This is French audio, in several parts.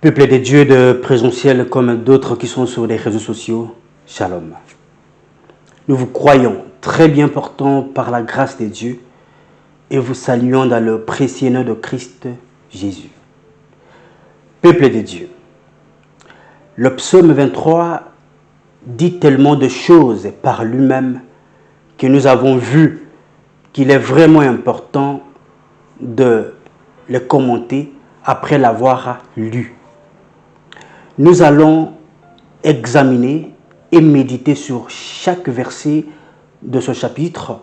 Peuple de Dieu de présentiel comme d'autres qui sont sur les réseaux sociaux, Shalom. Nous vous croyons très bien portants par la grâce de Dieu et vous saluons dans le précieux nom de Christ Jésus. Peuple de Dieu, le psaume 23 dit tellement de choses par lui-même que nous avons vu qu'il est vraiment important de les commenter après l'avoir lu. Nous allons examiner et méditer sur chaque verset de ce chapitre.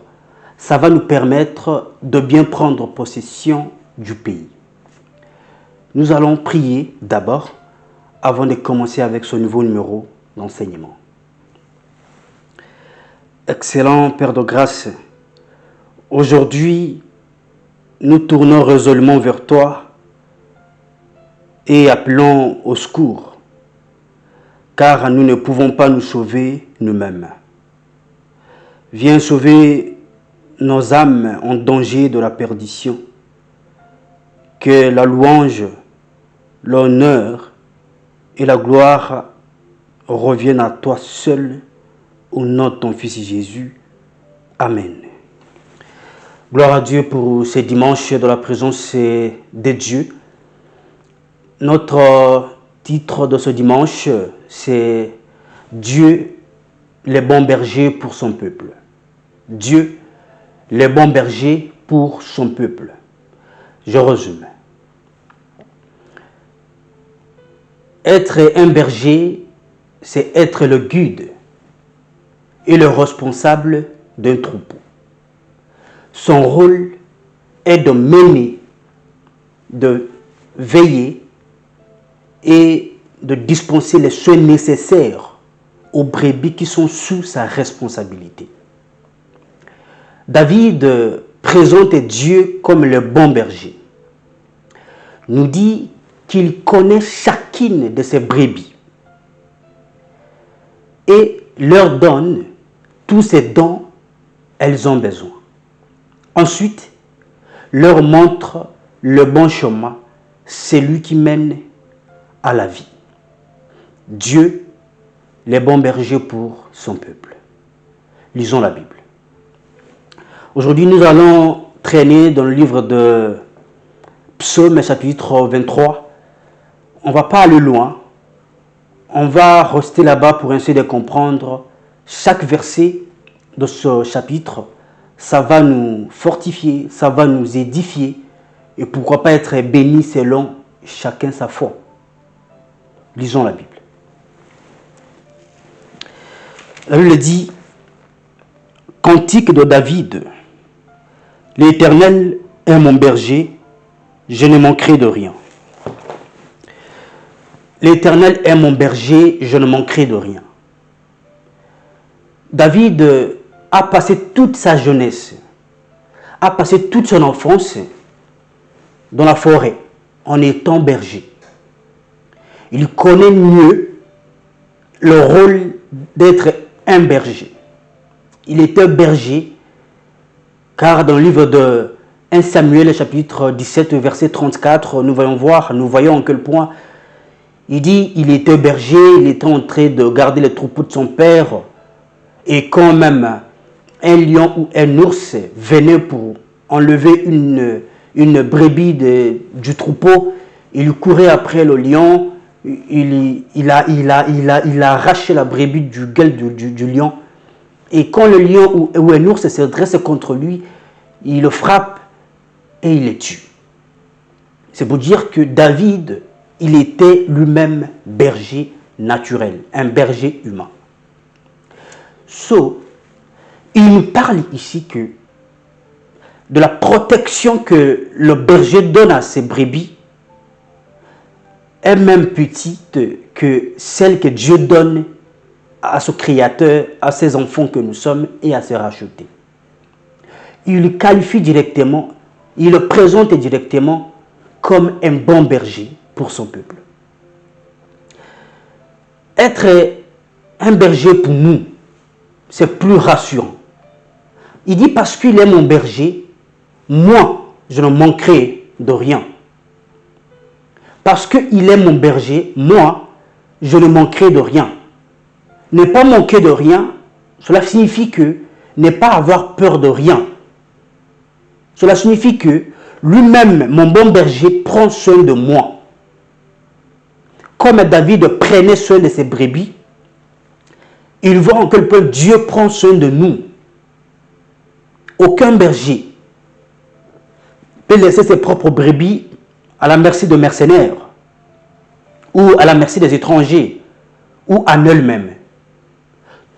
Ça va nous permettre de bien prendre possession du pays. Nous allons prier d'abord avant de commencer avec ce nouveau numéro d'enseignement. Excellent Père de grâce, aujourd'hui nous tournons résolument vers toi et appelons au secours, car nous ne pouvons pas nous sauver nous-mêmes. Viens sauver nos âmes en danger de la perdition. Que la louange, l'honneur et la gloire reviennent à toi seul, au nom de ton Fils Jésus. Amen. Gloire à Dieu pour ce dimanche de la présence de Dieu. Notre titre de ce dimanche, c'est Dieu, les bons bergers pour son peuple. Dieu, les bons bergers pour son peuple. Je résume. Être un berger, c'est être le guide et le responsable d'un troupeau. Son rôle est de mener, de veiller et de dispenser les soins nécessaires aux brebis qui sont sous sa responsabilité. David présente Dieu comme le bon berger. Nous dit qu'il connaît chacune de ses brebis et leur donne tous ce dont elles ont besoin. Ensuite, leur montre le bon chemin, celui qui mène à la vie. Dieu, les bons bergers pour son peuple. Lisons la Bible. Aujourd'hui, nous allons traîner dans le livre de Psaume, chapitre 23. On ne va pas aller loin. On va rester là-bas pour essayer de comprendre chaque verset de ce chapitre. Ça va nous fortifier, ça va nous édifier. Et pourquoi pas être béni selon chacun sa foi. Lisons la Bible. La Bible dit, Cantique de David, l'Éternel est mon berger, je ne manquerai de rien. L'Éternel est mon berger, je ne manquerai de rien. David a passé toute sa jeunesse, a passé toute son enfance dans la forêt, en étant berger. Il connaît mieux le rôle d'être un berger. Il était berger, car dans le livre de 1 Samuel, chapitre 17, verset 34, nous voyons en quel point il dit il était berger, il était en train de garder les troupeaux de son père, et quand même un lion ou un ours venait pour enlever une brebis du troupeau, il courait après le lion, il a arraché la brebis du gueule du lion. Et quand le lion ou un ours se dresse contre lui, il le frappe et il le tue. C'est pour dire que David, il était lui-même berger naturel, un berger humain. Il nous parle ici de la protection que le berger donne à ses brebis est même petite que celle que Dieu donne à ce Créateur, à ses enfants que nous sommes et à ses rachetés. Il le qualifie directement, il le présente directement comme un bon berger pour son peuple. Être un berger pour nous, c'est plus rassurant. Il dit parce qu'il est mon berger, moi, je ne manquerai de rien. Parce qu'il est mon berger, moi, je ne manquerai de rien. Ne pas manquer de rien, cela signifie que ne pas avoir peur de rien. Cela signifie que lui-même, mon bon berger, prend soin de moi. Comme David prenait soin de ses brebis, il voit en quel point Dieu prend soin de nous. Aucun berger peut laisser ses propres brebis à la merci de mercenaires ou à la merci des étrangers ou à eux-mêmes.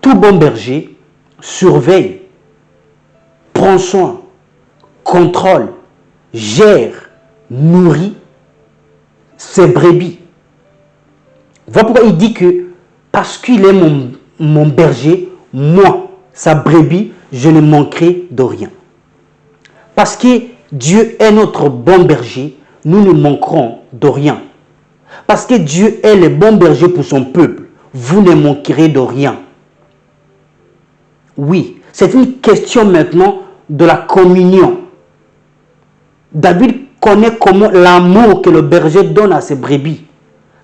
Tout bon berger surveille, prend soin, contrôle, gère, nourrit ses brebis. Voilà pourquoi il dit que parce qu'il est mon berger, moi, sa brebis, je ne manquerai de rien. Parce que Dieu est notre bon berger, nous ne manquerons de rien. Parce que Dieu est le bon berger pour son peuple, vous ne manquerez de rien. Oui, c'est une question maintenant de la communion. David connaît comment l'amour que le berger donne à ses brebis.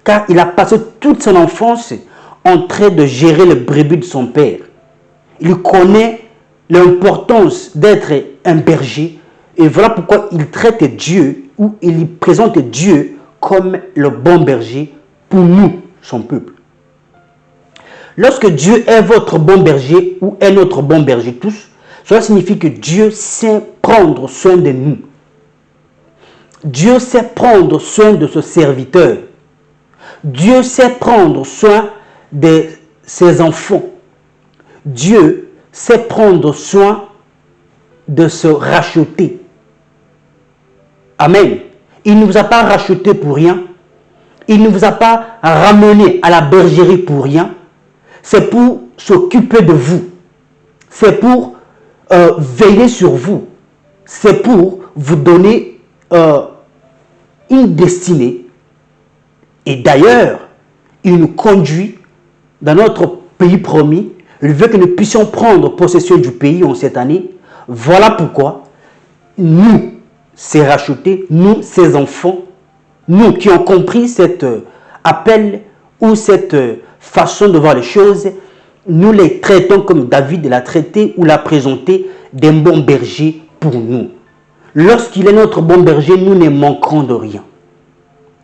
Car il a passé toute son enfance en train de gérer les brebis de son père. Il connaît l'importance d'être un berger. Et voilà pourquoi il traite Dieu, ou il présente Dieu comme le bon berger pour nous, son peuple. Lorsque Dieu est votre bon berger, ou est notre bon berger tous, cela signifie que Dieu sait prendre soin de nous. Dieu sait prendre soin de ce serviteur. Dieu sait prendre soin de ses enfants. Dieu sait prendre soin de se racheter. Amen. Il ne vous a pas racheté pour rien. Il ne vous a pas ramené à la bergerie pour rien. C'est pour s'occuper de vous. C'est pour veiller sur vous. C'est pour vous donner une destinée. Et d'ailleurs, il nous conduit dans notre pays promis. Il veut que nous puissions prendre possession du pays en cette année. Voilà pourquoi nous, ces rachetés, nous, ces enfants, nous qui ont compris cet appel ou cette façon de voir les choses, nous les traitons comme David l'a traité ou l'a présenté d'un bon berger pour nous. Lorsqu'il est notre bon berger, nous ne manquerons de rien.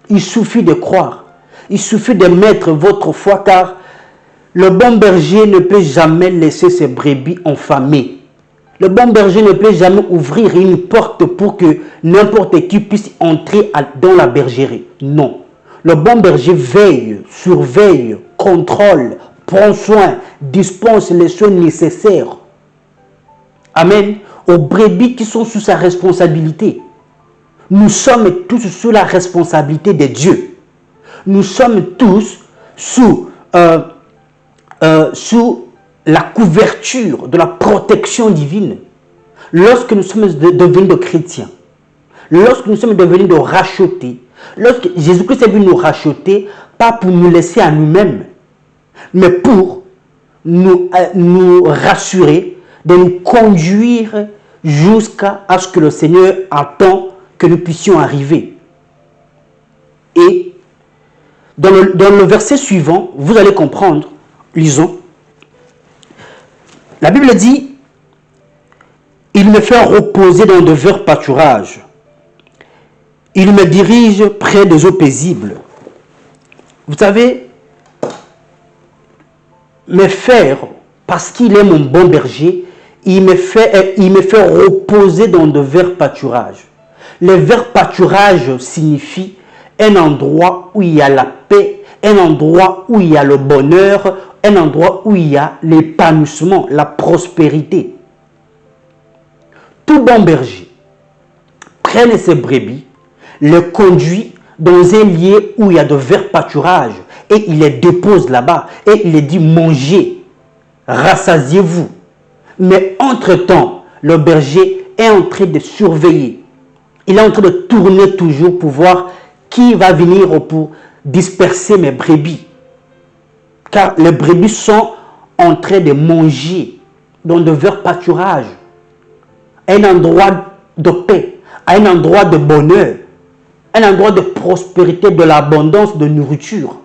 Il suffit de croire. Il suffit de mettre votre foi car le bon berger ne peut jamais laisser ses brebis enfamées. Le bon berger ne peut jamais ouvrir une porte pour que n'importe qui puisse entrer dans la bergerie. Non. Le bon berger veille, surveille, contrôle, prend soin, dispense les soins nécessaires. Amen. Aux brebis qui sont sous sa responsabilité. Nous sommes tous sous la responsabilité de Dieu. Nous sommes tous sous la couverture de la protection divine. Lorsque nous sommes devenus de chrétiens, lorsque nous sommes devenus de rachetés, lorsque Jésus-Christ est venu nous racheter, pas pour nous laisser à nous-mêmes, mais pour nous rassurer, de nous conduire jusqu'à ce que le Seigneur attend que nous puissions arriver. Et dans le verset suivant, vous allez comprendre, lisons. La Bible dit, il me fait reposer dans de verts pâturages. Il me dirige près des eaux paisibles. Vous savez, me faire, parce qu'il est mon bon berger, il me fait reposer dans de verts pâturages. Les verts pâturages signifient un endroit où il y a la paix, un endroit où il y a le bonheur, un endroit où il y a l'épanouissement, la prospérité. Tout bon berger prenne ses brebis, les conduit dans un lieu où il y a de verts pâturages et il les dépose là-bas et il les dit mangez, rassasiez-vous. Mais entre-temps, le berger est en train de surveiller. Il est en train de tourner toujours pour voir qui va venir pour disperser mes brebis. Car les brebis sont en train de manger dans de verts pâturages. un endroit de paix, un endroit de bonheur, un endroit de prospérité, de l'abondance de nourriture.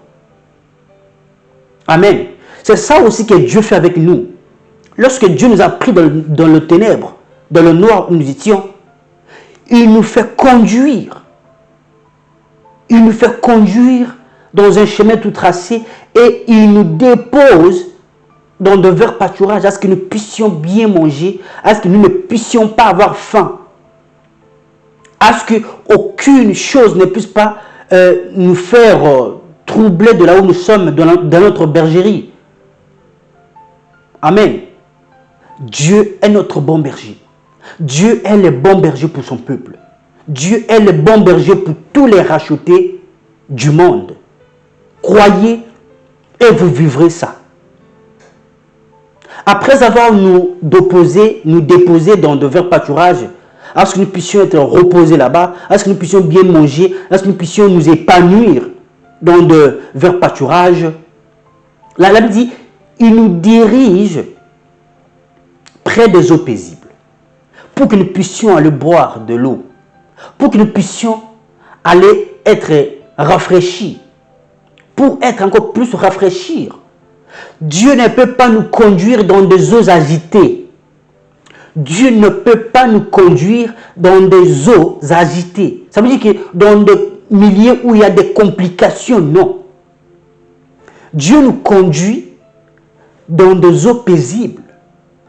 Amen. C'est ça aussi que Dieu fait avec nous. Lorsque Dieu nous a pris dans le ténèbre, dans le noir où nous étions, il nous fait conduire. Il nous fait conduire dans un chemin tout tracé et il nous dépose dans de verts pâturages à ce que nous puissions bien manger, à ce que nous ne puissions pas avoir faim, à ce qu'aucune chose ne puisse pas nous faire troubler de là où nous sommes, dans notre bergerie. Amen. Dieu est notre bon berger. Dieu est le bon berger pour son peuple. Dieu est le bon berger pour tous les rachetés du monde. Croyez et vous vivrez ça. Après avoir nous déposé dans de verts pâturages, à ce que nous puissions être reposés là-bas, à ce que nous puissions bien manger, à ce que nous puissions nous épanouir dans de verts pâturages, la Bible dit, il nous dirige près des eaux paisibles, pour que nous puissions aller boire de l'eau, pour que nous puissions aller être rafraîchis, pour être encore plus rafraîchir. Dieu ne peut pas nous conduire dans des eaux agitées. Dieu ne peut pas nous conduire dans des eaux agitées. Ça veut dire que dans des milieux où il y a des complications, non. Dieu nous conduit dans des eaux paisibles.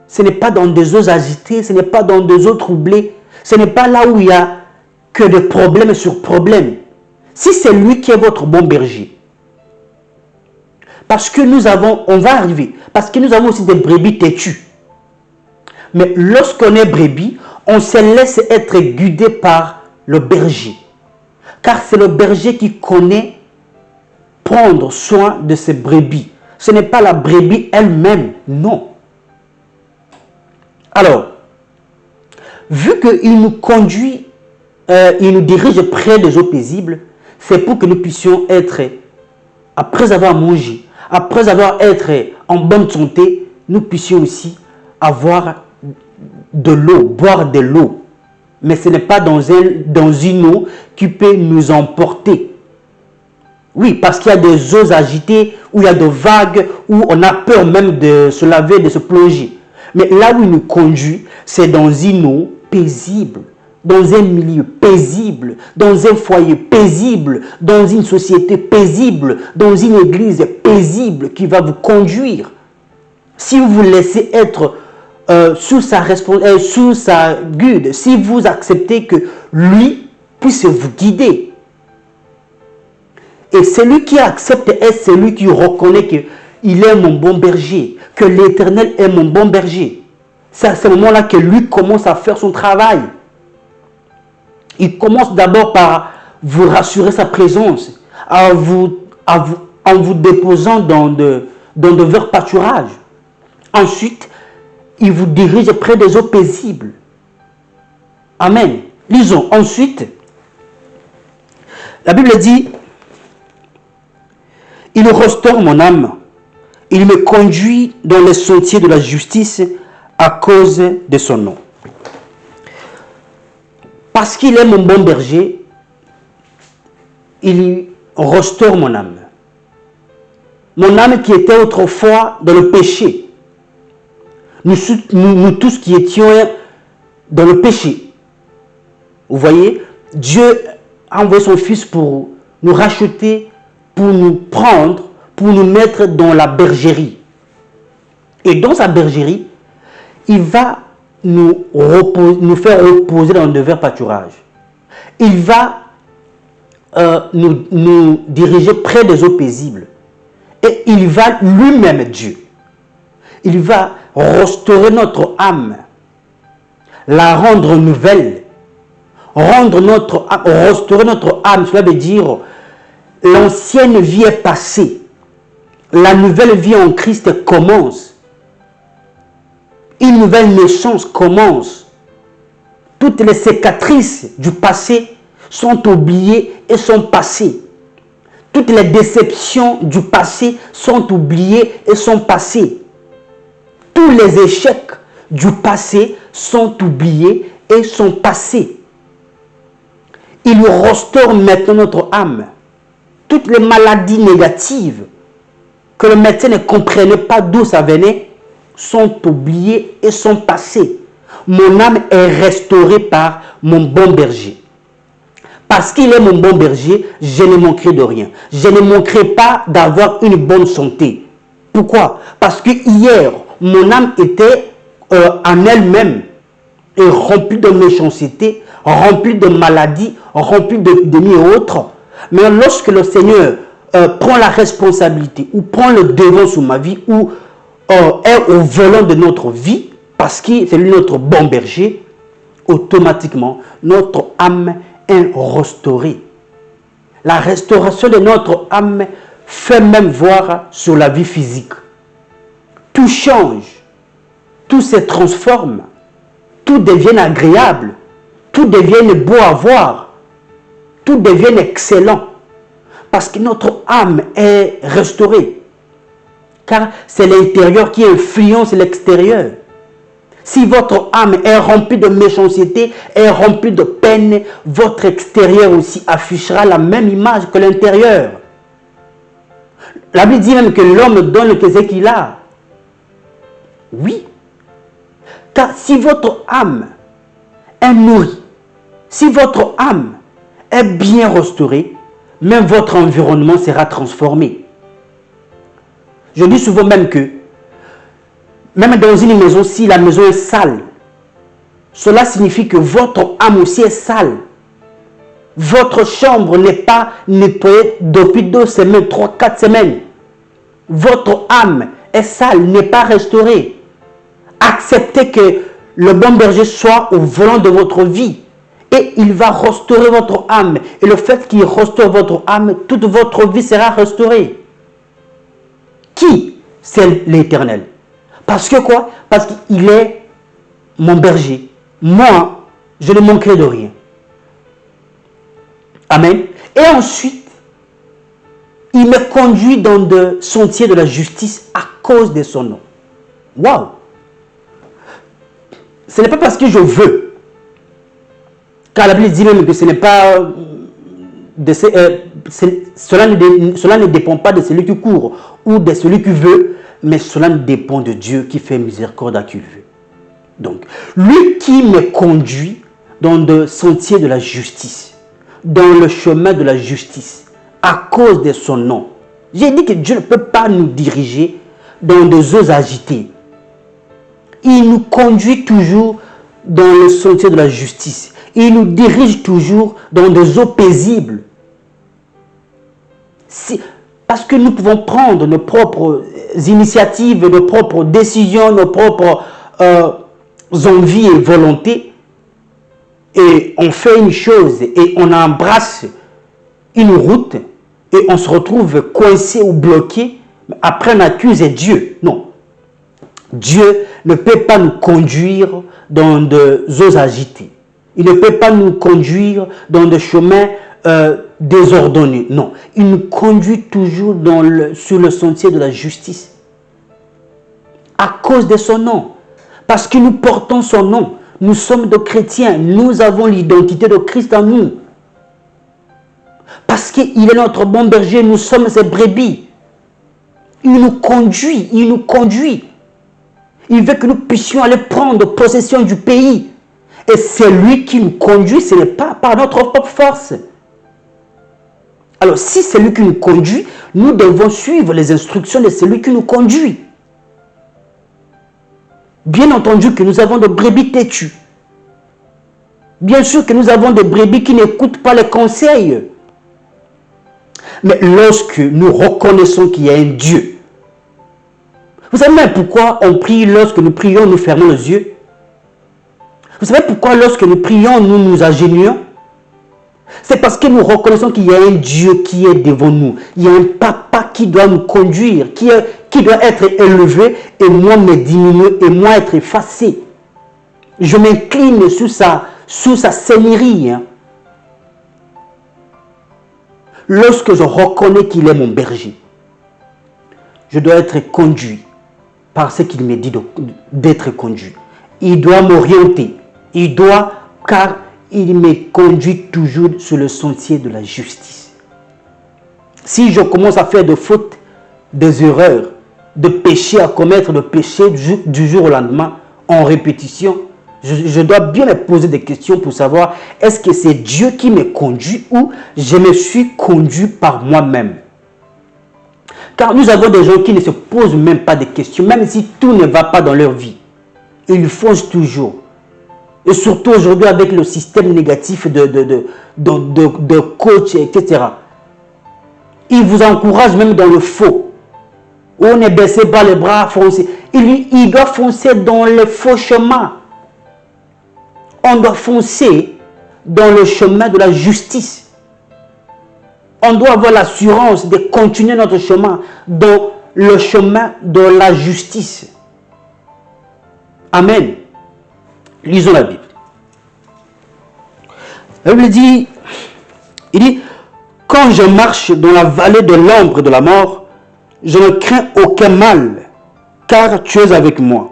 Ce n'est pas dans des eaux agitées, ce n'est pas dans des eaux troublées. Ce n'est pas là où il y a que des problèmes sur problèmes. Si c'est lui qui est votre bon berger, parce que on va arriver, parce que nous avons aussi des brebis têtues. Mais lorsqu'on est brebis, on se laisse être guidé par le berger. Car c'est le berger qui connaît prendre soin de ses brebis. Ce n'est pas la brebis elle-même, non. Alors, vu qu'il nous conduit, il nous dirige près des eaux paisibles, c'est pour que nous puissions être, après avoir mangé, après avoir été en bonne santé, nous puissions aussi avoir de l'eau, boire de l'eau. Mais ce n'est pas dans une eau qui peut nous emporter. Oui, parce qu'il y a des eaux agitées, où il y a des vagues, où on a peur même de se laver, de se plonger. Mais là où il nous conduit, c'est dans une eau paisible, dans un milieu paisible, dans un foyer paisible, dans une société paisible, dans une église paisible qui va vous conduire. Si vous vous laissez être sous sa guide, si vous acceptez que lui puisse vous guider. Et celui qui accepte est celui qui reconnaît qu'il est mon bon berger, que l'Éternel est mon bon berger. C'est à ce moment-là que lui commence à faire son travail. Il commence d'abord par vous rassurer sa présence, en vous déposant dans de verts pâturages. Ensuite, il vous dirige près des eaux paisibles. Amen. Lisons. Ensuite, la Bible dit, il restaure mon âme. Il me conduit dans les sentiers de la justice à cause de son nom. Parce qu'il est mon bon berger, il restaure mon âme. Mon âme qui était autrefois dans le péché. Nous tous qui étions dans le péché. Vous voyez, Dieu a envoyé son Fils pour nous racheter, pour nous prendre, pour nous mettre dans la bergerie. Et dans sa bergerie, il va nous faire reposer dans de verts pâturages. Il va nous diriger près des eaux paisibles. Et il va lui-même, Dieu, il va restaurer notre âme, la rendre nouvelle, restaurer notre âme. Cela veut dire l'ancienne vie est passée, la nouvelle vie en Christ commence, une nouvelle naissance commence. Toutes les cicatrices du passé sont oubliées et sont passées. Toutes les déceptions du passé sont oubliées et sont passées. Tous les échecs du passé sont oubliés et sont passés. Il restaure maintenant notre âme. Toutes les maladies négatives que le médecin ne comprenait pas d'où ça venait sont oubliées et sont passées. Mon âme est restaurée par mon bon berger. Parce qu'il est mon bon berger, je ne manquerai de rien. Je ne manquerai pas d'avoir une bonne santé. Pourquoi? Parce que hier, mon âme était en elle-même et remplie de méchanceté, remplie de maladies, remplie d'ennemis et autres. Mais lorsque le Seigneur prend la responsabilité ou prend le devant sur ma vie ou est au volant de notre vie, parce que c'est lui notre bon berger, automatiquement, notre âme est restaurée. La restauration de notre âme fait même voir sur la vie physique. Tout change, tout se transforme, tout devient agréable, tout devient beau à voir, tout devient excellent. Parce que notre âme est restaurée. Car c'est l'intérieur qui influence l'extérieur. Si votre âme est remplie de méchanceté, est remplie de peine, votre extérieur aussi affichera la même image que l'intérieur. La Bible dit même que l'homme donne ce qu'il a. Oui. Car si votre âme est nourrie, si votre âme est bien restaurée, même votre environnement sera transformé. Je dis souvent même que, même dans une maison, si la maison est sale, cela signifie que votre âme aussi est sale. Votre chambre n'est pas nettoyée depuis 2 semaines, 3, 4 semaines. Votre âme est sale, n'est pas restaurée. Acceptez que le bon berger soit au volant de votre vie. Et il va restaurer votre âme. Et le fait qu'il restaure votre âme, toute votre vie sera restaurée. Qui? C'est l'Éternel. Parce que quoi? Parce qu'il est mon berger. Moi, je ne manquerai de rien. Amen. Et ensuite, il me conduit dans des sentiers de la justice à cause de son nom. Waouh! Ce n'est pas parce que je veux. Car la Bible dit même que ce n'est pas cela ne dépend pas de celui qui court ou de celui qui veut, mais cela dépend de Dieu qui fait miséricorde à qui il veut. Donc, lui qui me conduit dans le sentier de la justice, dans le chemin de la justice, à cause de son nom. J'ai dit que Dieu ne peut pas nous diriger dans des eaux agitées. Il nous conduit toujours dans le sentier de la justice. Il nous dirige toujours dans des eaux paisibles. Parce que nous pouvons prendre nos propres initiatives, nos propres décisions, nos propres envies et volontés. Et on fait une chose et on embrasse une route et on se retrouve coincé ou bloqué. Après on accuse Dieu. Non. Dieu ne peut pas nous conduire dans des eaux agitées. Il ne peut pas nous conduire dans des chemins désordonnés. Non. Il nous conduit toujours sur le sentier de la justice. À cause de son nom. Parce que nous portons son nom. Nous sommes des chrétiens. Nous avons l'identité de Christ en nous. Parce qu'il est notre bon berger. Nous sommes ses brebis. Il nous conduit. Il nous conduit. Il veut que nous puissions aller prendre possession du pays. Et c'est lui qui nous conduit, ce n'est pas par notre propre force. Alors, si c'est lui qui nous conduit, nous devons suivre les instructions de celui qui nous conduit. Bien entendu que nous avons des brebis têtues. Bien sûr que nous avons des brebis qui n'écoutent pas les conseils. Mais lorsque nous reconnaissons qu'il y a un Dieu, vous savez même pourquoi on prie lorsque nous prions, nous fermons les yeux? Vous savez pourquoi lorsque nous prions, nous nous agenouillons? C'est parce que nous reconnaissons qu'il y a un Dieu qui est devant nous. Il y a un papa qui doit nous conduire, qui doit être élevé et moi me diminuer et moi être effacé. Je m'incline sous sa seigneurie. Lorsque je reconnais qu'il est mon berger, je dois être conduit par ce qu'il me dit d'être conduit. il doit m'orienter. Car il me conduit toujours sur le sentier de la justice. Si je commence à faire des fautes, des erreurs, de péchés, à commettre de péchés du jour au lendemain, en répétition, je dois bien me poser des questions pour savoir est-ce que c'est Dieu qui me conduit ou je me suis conduit par moi-même. Car nous avons des gens qui ne se posent même pas de questions, même si tout ne va pas dans leur vie. Ils foncent toujours. Et surtout aujourd'hui avec le système négatif de coach, etc. Ils vous encouragent même dans le faux. On ne baissez pas les bras, foncez. Il doit foncer dans le faux chemin. On doit foncer dans le chemin de la justice. On doit avoir l'assurance de continuer notre chemin dans le chemin de la justice. Amen. Lisons la Bible. La Bible dit, il dit, quand je marche dans la vallée de l'ombre de la mort, je ne crains aucun mal, car tu es avec moi.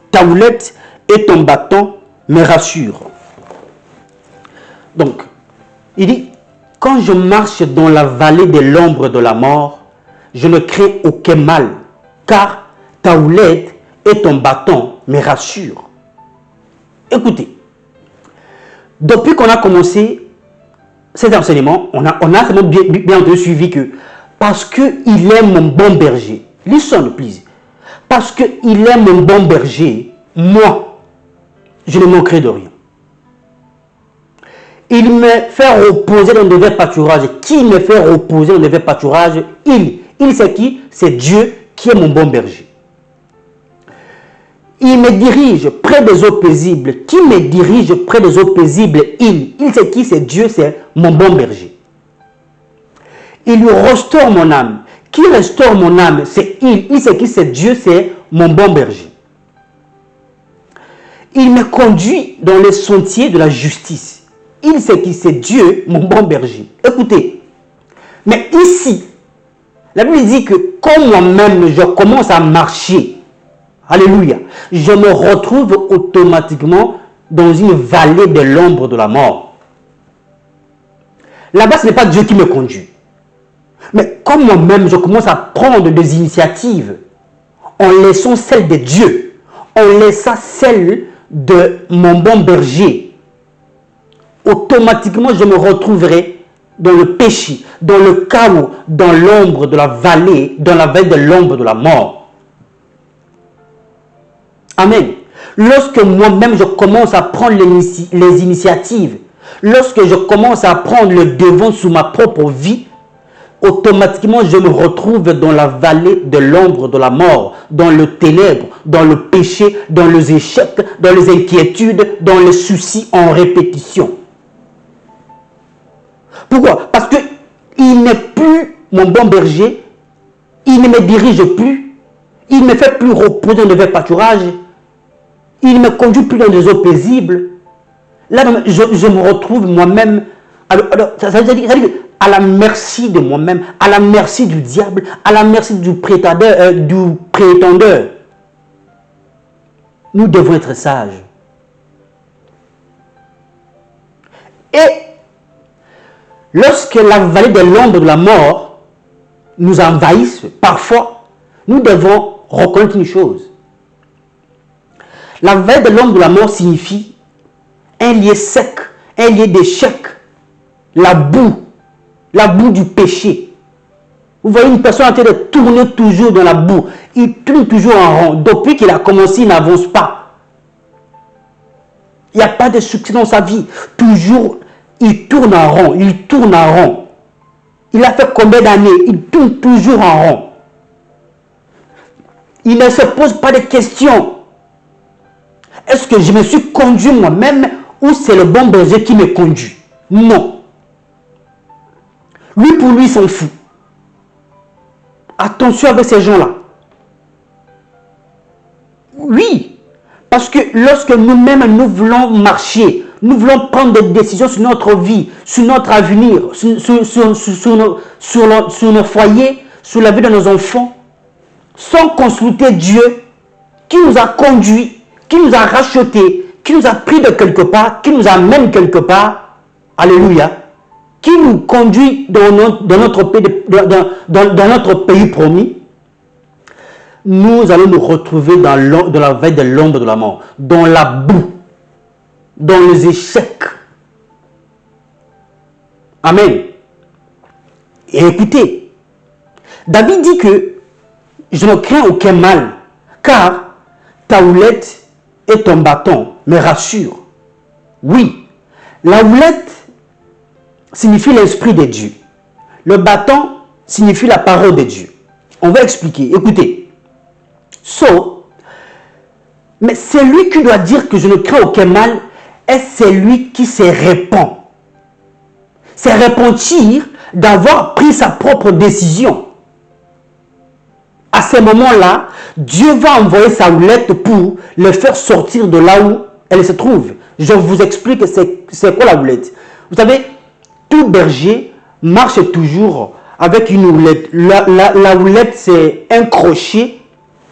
Ta houlette et ton bâton me rassurent. Donc, il dit, quand je marche dans la vallée de l'ombre de la mort, je ne crains aucun mal, car ta houlette et ton bâton me rassurent. Écoutez, depuis qu'on a commencé cet enseignement, on a vraiment bien entendu suivi que parce qu'il est mon bon berger, listen please, parce qu'il est mon bon berger, moi, je ne manquerai de rien. Il me fait reposer dans de verts pâturages. Qui me fait reposer dans de verts pâturages? Il c'est qui? C'est Dieu qui est mon bon berger. Il me dirige près des eaux paisibles. Qui me dirige près des eaux paisibles? Il c'est qui? C'est Dieu, c'est mon bon berger. Il lui restaure mon âme. Qui restaure mon âme? C'est il c'est qui? C'est Dieu, c'est mon bon berger. Il me conduit dans les sentiers de la justice. Il c'est qui? C'est Dieu, mon bon berger. Écoutez, mais ici, la Bible dit que quand moi-même je commence à marcher, alléluia, je me retrouve automatiquement dans une vallée de l'ombre de la mort. Là-bas, ce n'est pas Dieu qui me conduit. Mais comme moi-même, je commence à prendre des initiatives en laissant celle de Dieu, en laissant celle de mon bon berger, automatiquement, je me retrouverai dans le péché, dans le chaos, dans l'ombre de la vallée, dans la vallée de l'ombre de la mort. Amen. Lorsque moi-même, je commence à prendre les initiatives, lorsque je commence à prendre le devant sur ma propre vie, automatiquement, je me retrouve dans la vallée de l'ombre de la mort, dans le ténèbre, dans le péché, dans les échecs, dans les inquiétudes, dans les soucis en répétition. Pourquoi? Parce qu'il n'est plus mon bon berger, il ne me dirige plus, il ne me fait plus reposer dans de verts pâturages, il ne me conduit plus dans des eaux paisibles. Là, je me retrouve moi-même, ça veut dire à la merci de moi-même, à la merci du diable, à la merci du prétendeur. Nous devons être sages. Et lorsque la vallée de l'ombre de la mort nous envahisse, parfois, nous devons reconnaître une chose. La vallée de l'ombre de la mort signifie un lieu sec, un lieu d'échec, la boue du péché. Vous voyez une personne en train de tourner toujours dans la boue. Il tourne toujours en rond. Depuis qu'il a commencé, il n'avance pas. Il n'y a pas de succès dans sa vie. Toujours, il tourne en rond. Il tourne en rond. Il a fait combien d'années? Il tourne toujours en rond. Il ne se pose pas de questions. Est-ce que je me suis conduit moi-même ou c'est le bon berger qui me conduit? Non. Lui, pour lui, il s'en fout. Attention avec ces gens-là. Oui. Parce que lorsque nous-mêmes, nous voulons marcher, nous voulons prendre des décisions sur notre vie, sur notre avenir, sur nos foyers, sur la vie de nos enfants, sans consulter Dieu qui nous a conduits, qui nous a rachetés, qui nous a pris de quelque part, qui nous amène quelque part, alléluia, qui nous conduit dans notre pays promis, nous allons nous retrouver dans la veille de l'ombre de la mort, dans la boue, dans les échecs. Amen. Et écoutez, David dit que je ne crains aucun mal, car ta houlette et ton bâton me rassurent. Oui, la houlette signifie l'esprit de Dieu. Le bâton signifie la parole de Dieu. On va expliquer. Écoutez. Mais celui qui doit dire que je ne crains aucun mal est celui qui se répand. C'est repentir d'avoir pris sa propre décision. À ce moment-là, Dieu va envoyer sa houlette pour le faire sortir de là où elle se trouve. Je vous explique c'est quoi la houlette. Vous savez, tout berger marche toujours avec une houlette. La houlette, c'est un crochet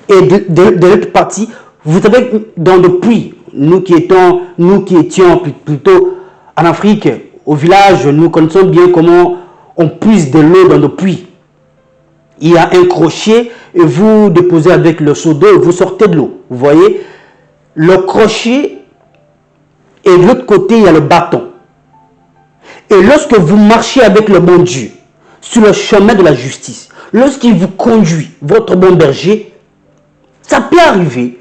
et de l'autre partie, vous savez, dans le puits, nous qui étions plutôt en Afrique, au village, nous connaissons bien comment on puise de l'eau dans le puits. Il y a un crochet et vous déposez avec le seau d'eau et vous sortez de l'eau. Vous voyez, le crochet et de l'autre côté, il y a le bâton. Et lorsque vous marchez avec le bon Dieu sur le chemin de la justice, lorsqu'il vous conduit, votre bon berger, ça peut arriver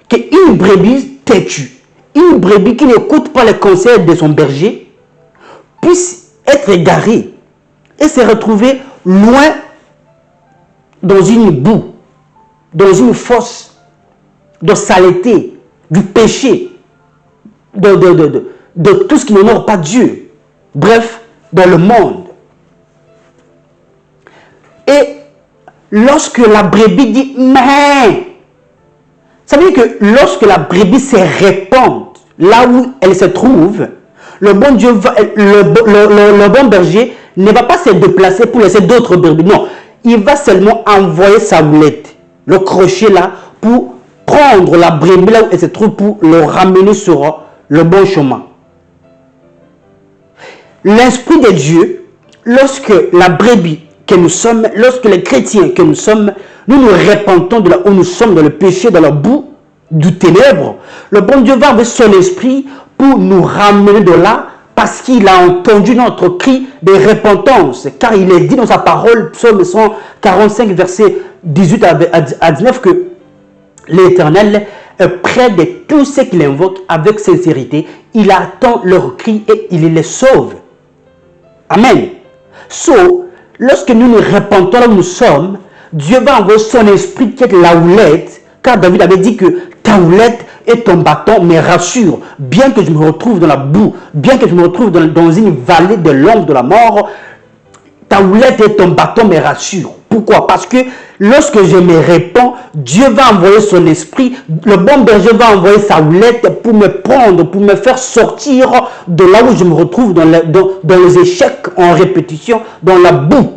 qu'une brebis têtue, une brebis qui n'écoute pas les conseils de son berger, puisse être égarée et se retrouver loin dans une boue, dans une fosse de saleté, du péché, de tout ce qui n'honore pas Dieu. Bref, dans le monde. Et lorsque la brebis dit « mais », ça veut dire que lorsque la brebis se répand là où elle se trouve, le bon Dieu le bon berger ne va pas se déplacer pour laisser d'autres brebis. Non, il va seulement envoyer sa houlette, le crochet là, pour prendre la brebis là où elle se trouve pour le ramener sur le bon chemin. L'Esprit de Dieu, lorsque la brebis que nous sommes, lorsque les chrétiens que nous sommes, nous nous répandons de là où nous sommes, dans le péché, dans la boue du ténèbre, le bon Dieu va avec son esprit pour nous ramener de là parce qu'il a entendu notre cri de repentance. Car il est dit dans sa parole, psaume 145, verset 18 à 19, que l'Éternel est près de tous ceux qui l'invoquent avec sincérité. Il attend leur cri et il les sauve. Amen. Lorsque nous nous repentons là où nous sommes, Dieu va envoyer son esprit qui est la houlette, car David avait dit que ta houlette et ton bâton me rassurent. Bien que je me retrouve dans la boue, bien que je me retrouve dans une vallée de l'ombre de la mort, ta houlette et ton bâton me rassurent. Pourquoi? Parce que lorsque je me répands, Dieu va envoyer son esprit, le bon berger va envoyer sa houlette pour me prendre, pour me faire sortir de là où je me retrouve dans les échecs en répétition, dans la boue,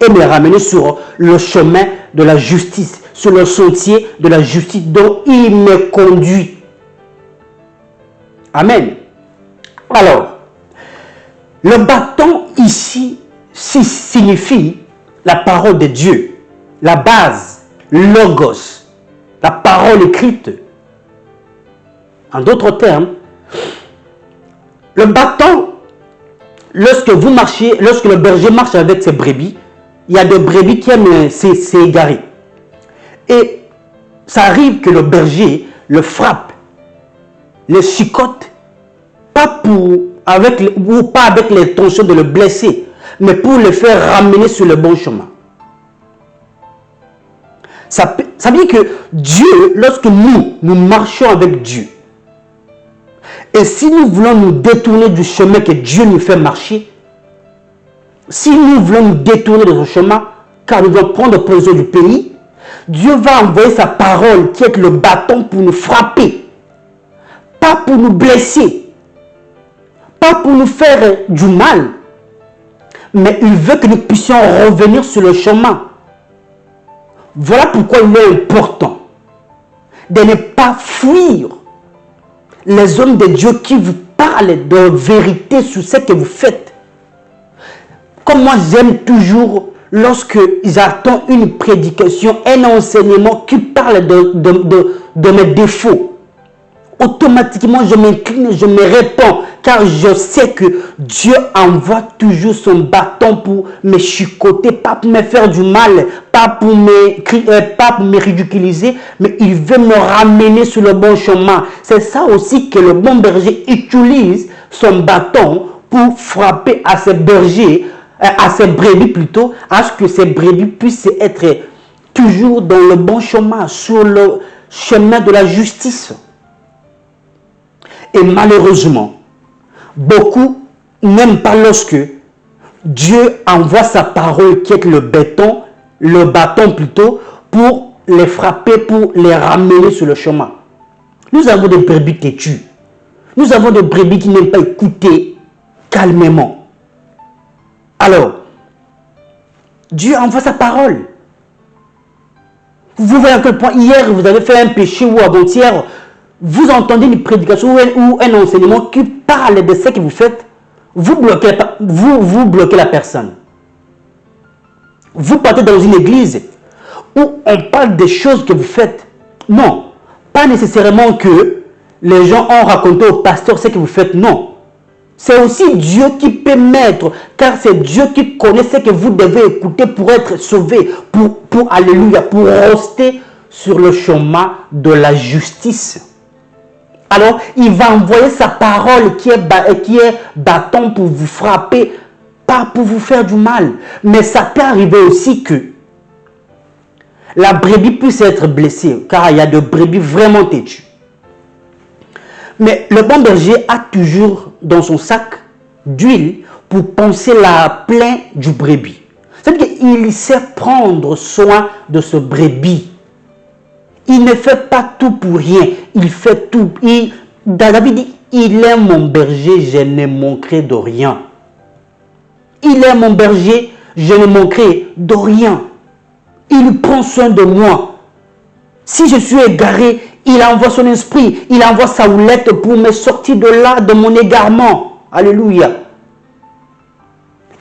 et me ramener sur le chemin de la justice, sur le sentier de la justice dont il me conduit. Amen. Alors, le bâton ici signifie la parole de Dieu, la base, logos, la parole écrite. En d'autres termes, le bâton, lorsque vous marchez, lorsque le berger marche avec ses brebis, il y a des brebis qui aiment s'égarer. Et ça arrive que le berger le frappe, le chicote, pas avec l'intention de le blesser, mais pour le faire ramener sur le bon chemin. Ça veut dire que Dieu, lorsque nous marchons avec Dieu, et si nous voulons nous détourner du chemin que Dieu nous fait marcher, si nous voulons nous détourner de ce chemin, car nous devons prendre position du pays, Dieu va envoyer sa parole qui est le bâton pour nous frapper, pas pour nous blesser, pas pour nous faire du mal, mais il veut que nous puissions revenir sur le chemin. Voilà pourquoi il est important de ne pas fuir les hommes de Dieu qui vous parlent de vérité sur ce que vous faites. Comme moi, j'aime toujours lorsqu'ils attendent une prédication, un enseignement qui parle de mes défauts. Automatiquement, je m'incline, je me réponds, car je sais que Dieu envoie toujours son bâton pour me chicoter, pas pour me faire du mal, pas pour me ridiculiser, mais il veut me ramener sur le bon chemin. C'est ça aussi que le bon berger utilise son bâton pour frapper à ses bergers, à ses brebis plutôt, à ce que ces brebis puissent être toujours dans le bon chemin, sur le chemin de la justice. Et malheureusement, beaucoup n'aiment pas lorsque Dieu envoie sa parole qui est le bâton plutôt, pour les frapper, pour les ramener sur le chemin. Nous avons des brebis têtues. Nous avons des brebis qui n'aiment pas écouter calmement. Alors, Dieu envoie sa parole. Vous voyez à quel point hier vous avez fait un péché ou avant-hier, vous entendez une prédication ou un enseignement qui parle de ce que vous faites, vous bloquez la personne. Vous partez dans une église où on parle des choses que vous faites. Non, pas nécessairement que les gens ont raconté au pasteur ce que vous faites. Non, c'est aussi Dieu qui peut mettre, car c'est Dieu qui connaît ce que vous devez écouter pour être sauvé, pour alléluia, pour rester sur le chemin de la justice. Alors, il va envoyer sa parole qui est bâton pour vous frapper, pas pour vous faire du mal. Mais ça peut arriver aussi que la brebis puisse être blessée, car il y a de brebis vraiment têtues. Mais le bon berger a toujours dans son sac d'huile pour poncer la plaie du brebis. C'est-à-dire qu'il sait prendre soin de ce brebis. Il ne fait pas tout pour rien. Il fait tout. David dit, il est mon berger, je ne manquerai de rien. Il est mon berger, je ne manquerai de rien. Il prend soin de moi. Si je suis égaré, il envoie son esprit. Il envoie sa houlette pour me sortir de là, de mon égarement. Alléluia.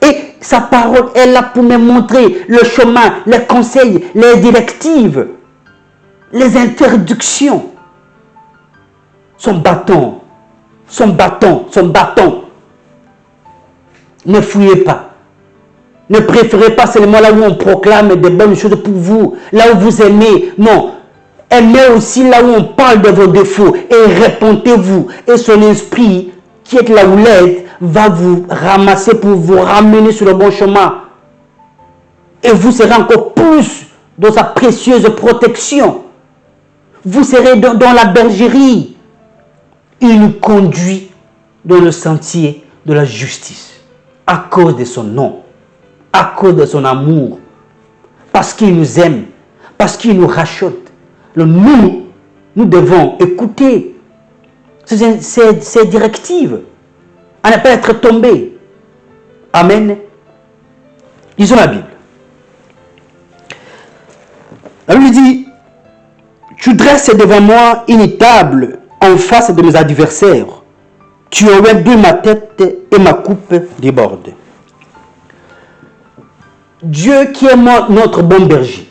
Et sa parole est là pour me montrer le chemin, les conseils, les directives, les interdictions. Son bâton. Ne fouillez pas. Ne préférez pas seulement là où on proclame des bonnes choses pour vous, là où vous aimez. Non. Aimez aussi là où on parle de vos défauts et répondez-vous. Et son esprit, qui est la houlette, va vous ramasser pour vous ramener sur le bon chemin. Et vous serez encore plus dans sa précieuse protection. Vous serez dans la bergerie. Il nous conduit dans le sentier de la justice. À cause de son nom. À cause de son amour. Parce qu'il nous aime. Parce qu'il nous rachète. Nous devons écouter ces directives. À ne pas être tombés. Amen. Lisons la Bible. La Bible dit, tu dresses devant moi une table en face de mes adversaires. Tu enlèves ma tête et ma coupe déborde. Dieu qui est notre bon berger.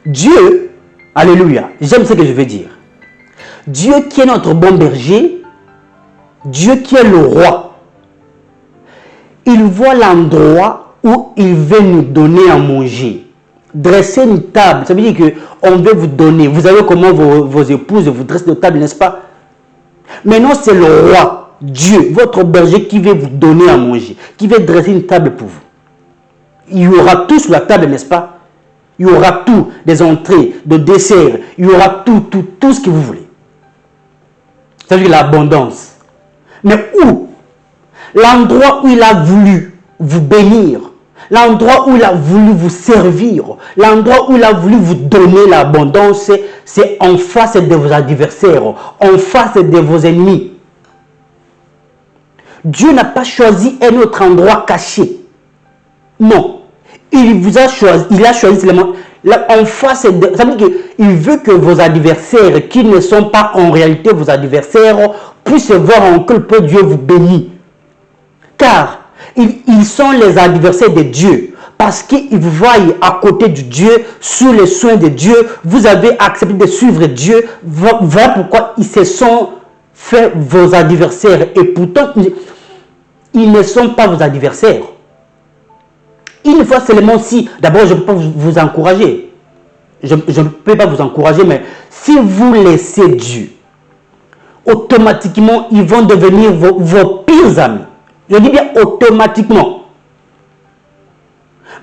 Dieu, alléluia, j'aime ce que je veux dire. Dieu qui est notre bon berger, Dieu qui est le roi. Il voit l'endroit où il veut nous donner à manger. Dresser une table, ça veut dire qu'on veut vous donner. Vous savez comment vos épouses vous dressent de table, n'est-ce pas? Maintenant, c'est le roi, Dieu, votre berger qui veut vous donner à manger, qui veut dresser une table pour vous. Il y aura tout sur la table, n'est-ce pas? Il y aura tout, des entrées, des desserts, il y aura tout ce que vous voulez. Ça veut dire l'abondance. Mais où? L'endroit où il a voulu vous bénir, l'endroit où il a voulu vous servir, l'endroit où il a voulu vous donner l'abondance, c'est en face de vos adversaires, en face de vos ennemis. Dieu n'a pas choisi un autre endroit caché. Non. Il a choisi Là, en face, ça veut dire qu'il veut que vos adversaires, qui ne sont pas en réalité vos adversaires, puissent voir en quel point Dieu vous bénit. Car ils sont les adversaires de Dieu. Parce qu'ils vous voient à côté de Dieu, sous les soins de Dieu, vous avez accepté de suivre Dieu. Voilà pourquoi ils se sont fait vos adversaires. Et pourtant, ils ne sont pas vos adversaires. Une fois seulement si, d'abord je ne peux pas vous encourager. Je ne peux pas vous encourager, mais si vous laissez Dieu, automatiquement, ils vont devenir vos pires amis. Je dis bien automatiquement.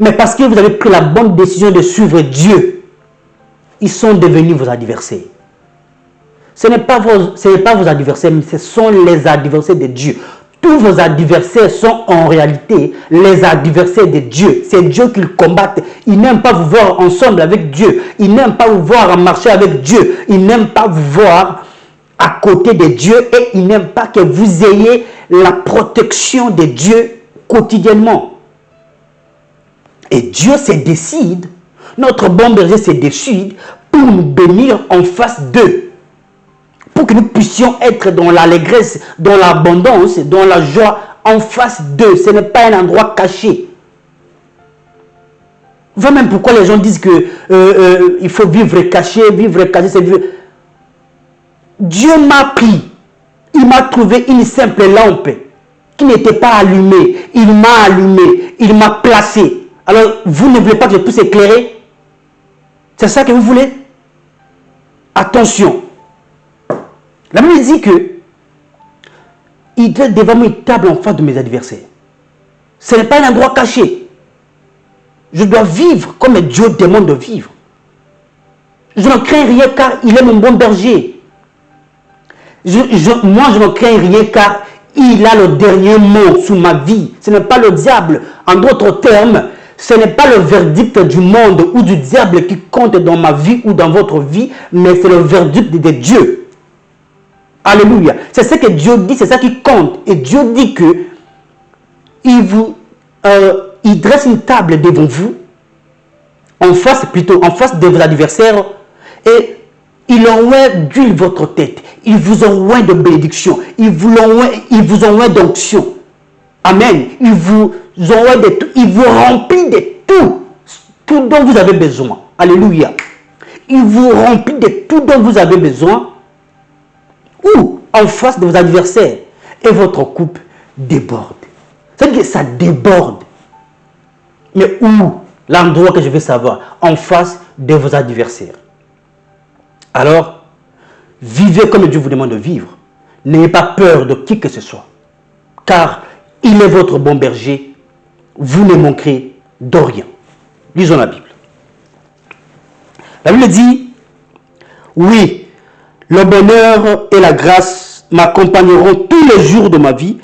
Mais parce que vous avez pris la bonne décision de suivre Dieu, ils sont devenus vos adversaires. Ce n'est pas vos adversaires, mais ce sont les adversaires de Dieu. Tous vos adversaires sont en réalité les adversaires de Dieu. C'est Dieu qu'ils combattent. Ils n'aiment pas vous voir ensemble avec Dieu. Ils n'aiment pas vous voir marcher avec Dieu. Ils n'aiment pas vous voir à côté de Dieu. Et ils n'aiment pas que vous ayez la protection de Dieu quotidiennement. Et Dieu se décide, notre bon berger se décide pour nous bénir en face d'eux. Pour que nous puissions être dans l'allégresse, dans l'abondance, dans la joie en face d'eux. Ce n'est pas un endroit caché. Voilà même pourquoi les gens disent que il faut vivre caché, c'est vivre. Dieu m'a pris. Il m'a trouvé une simple lampe qui n'était pas allumée. Il m'a allumé. Il m'a placé. Alors, vous ne voulez pas que je puisse éclairer? C'est ça que vous voulez? Attention. La Bible dit que il doit devant moi une table en face de mes adversaires. Ce n'est pas un endroit caché. Je dois vivre comme Dieu demande de vivre. Je ne crains rien car il est mon bon berger. Moi, je ne crains rien car il a le dernier mot sur ma vie. Ce n'est pas le diable. En d'autres termes, ce n'est pas le verdict du monde ou du diable qui compte dans ma vie ou dans votre vie, mais c'est le verdict de Dieu. Alléluia. C'est ce que Dieu dit, c'est ça qui compte. Et Dieu dit que il dresse une table devant vous, en face de vos adversaires, et il envoie d'huile votre tête. Il vous envoie de bénédiction. Il vous envoie d'onction. Amen. Il vous envoie de tout. Il vous remplit de tout dont vous avez besoin. Alléluia. Il vous remplit de tout dont vous avez besoin. Ou en face de vos adversaires. Et votre coupe déborde. C'est-à-dire que ça déborde. Mais où? L'endroit que je veux savoir. En face de vos adversaires. Alors, vivez comme Dieu vous demande de vivre. N'ayez pas peur de qui que ce soit. Car il est votre bon berger. Vous ne manquerez de rien. Lisons la Bible. La Bible dit, oui, le bonheur et la grâce m'accompagneront tous les jours de ma vie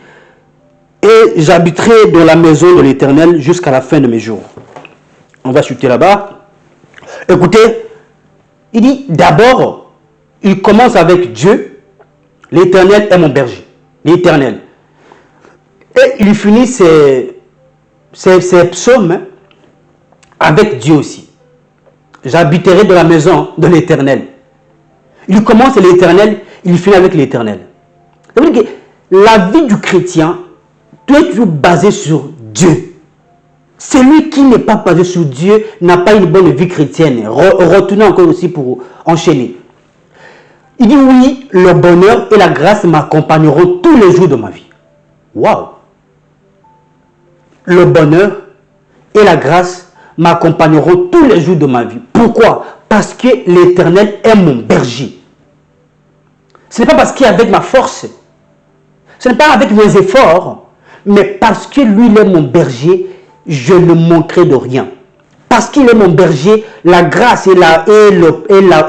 et j'habiterai dans la maison de l'Éternel jusqu'à la fin de mes jours. On va chuter là-bas. Écoutez, il dit d'abord, il commence avec Dieu. L'Éternel est mon berger. L'Éternel. Et il finit ses psaumes avec Dieu aussi. J'habiterai dans la maison de l'Éternel. Il commence l'Éternel, il finit avec l'Éternel. C'est-à-dire que la vie du chrétien doit être toujours basée sur Dieu. Celui qui n'est pas basé sur Dieu n'a pas une bonne vie chrétienne. Retournons encore aussi pour enchaîner. Il dit oui, le bonheur et la grâce m'accompagneront tous les jours de ma vie. Waouh! Le bonheur et la grâce m'accompagneront tous les jours de ma vie. Pourquoi? Parce que l'Éternel est mon berger. Ce n'est pas parce qu'il est avec ma force. Ce n'est pas avec mes efforts. Mais parce que lui, il est mon berger, je ne manquerai de rien. Parce qu'il est mon berger, la grâce et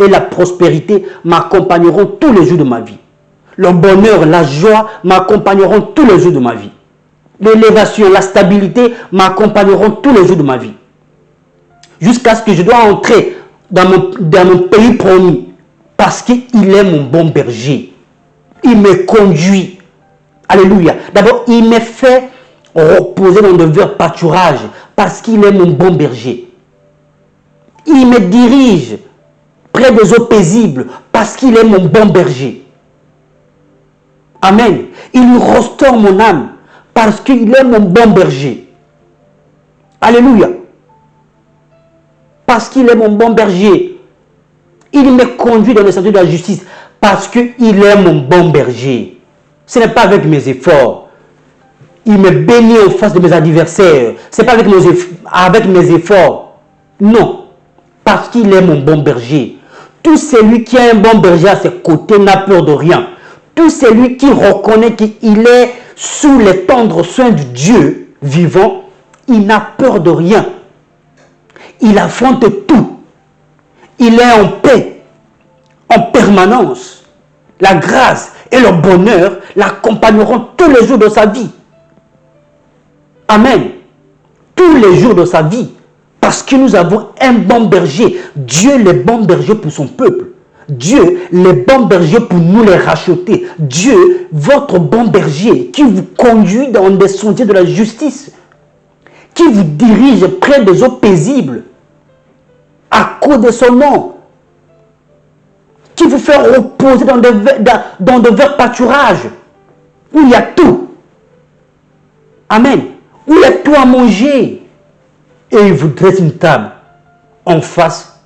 la prospérité m'accompagneront tous les jours de ma vie. Le bonheur, la joie m'accompagneront tous les jours de ma vie. L'élévation, la stabilité m'accompagneront tous les jours de ma vie. Jusqu'à ce que je dois entrer dans mon pays promis. Parce qu'il est mon bon berger. Il me conduit. Alléluia. D'abord, il me fait reposer dans de verts pâturages. Parce qu'il est mon bon berger. Il me dirige près des eaux paisibles parce qu'il est mon bon berger. Amen. Il restaure mon âme parce qu'il est mon bon berger. Alléluia. Parce qu'il est mon bon berger. Il me conduit dans le sentier de la justice parce qu'il est mon bon berger. Ce n'est pas avec mes efforts. Il me bénit en face de mes adversaires. Ce n'est pas avec mes efforts. Non. Parce qu'il est mon bon berger. Tout celui qui a un bon berger à ses côtés n'a peur de rien. Tout celui qui reconnaît qu'il est sous les tendres soins du Dieu vivant, il n'a peur de rien. Il affronte tout. Il est en paix, en permanence. La grâce et le bonheur l'accompagneront tous les jours de sa vie. Amen. Tous les jours de sa vie. Parce que nous avons un bon berger. Dieu, le bon berger pour son peuple. Dieu, le bon berger pour nous les racheter. Dieu, votre bon berger qui vous conduit dans des sentiers de la justice. Qui vous dirige près des eaux paisibles. À cause de son nom. Qui vous fait reposer dans de verts pâturages. Où il y a tout. Amen. Où il y a tout à manger. Et il vous dresse une table en face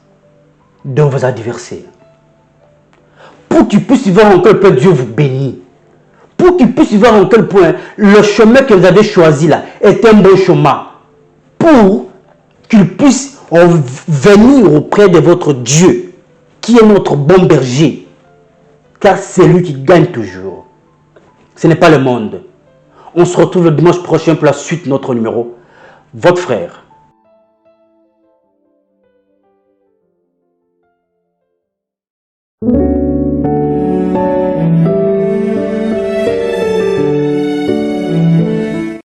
de vos adversaires. Pour qu'il puisse voir en quel point Dieu vous bénit. Pour qu'il puisse voir en quel point le chemin que vous avez choisi là est un bon chemin. Pour qu'il puisse venir auprès de votre Dieu, qui est notre bon berger. Car c'est lui qui gagne toujours. Ce n'est pas le monde. On se retrouve le dimanche prochain pour la suite de notre numéro. Votre frère,